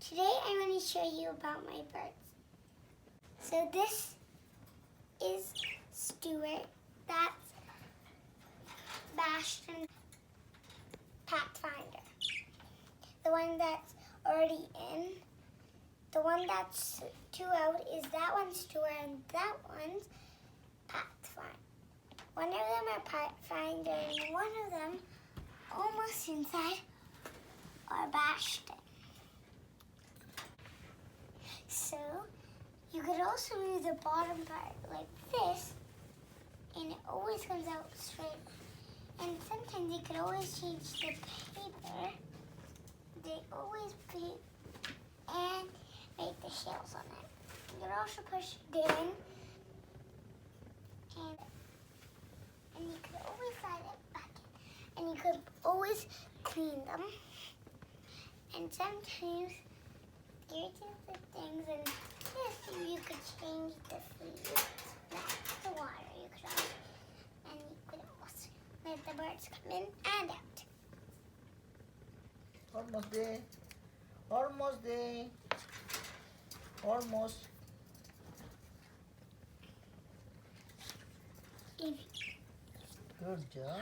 Today I'm going to show you about my birds. So this is Stuart, that's Bastion Pathfinder. The one that's already in. The one that's 2 out is that one's Stuart and that one's Pathfinder. One of them are Pathfinder and one of them almost inside are Bastion. So you could also move the bottom part like this and it always comes out straight. And sometimes you could always change the paper. They always paint and make the shells on it. You could also push it in and you could always slide it back in. And you could always clean them. And sometimes there's the things and this you could change the food. That's the water you could also, and you could also let the birds come in and out. Almost there. Almost there. Almost. Good job.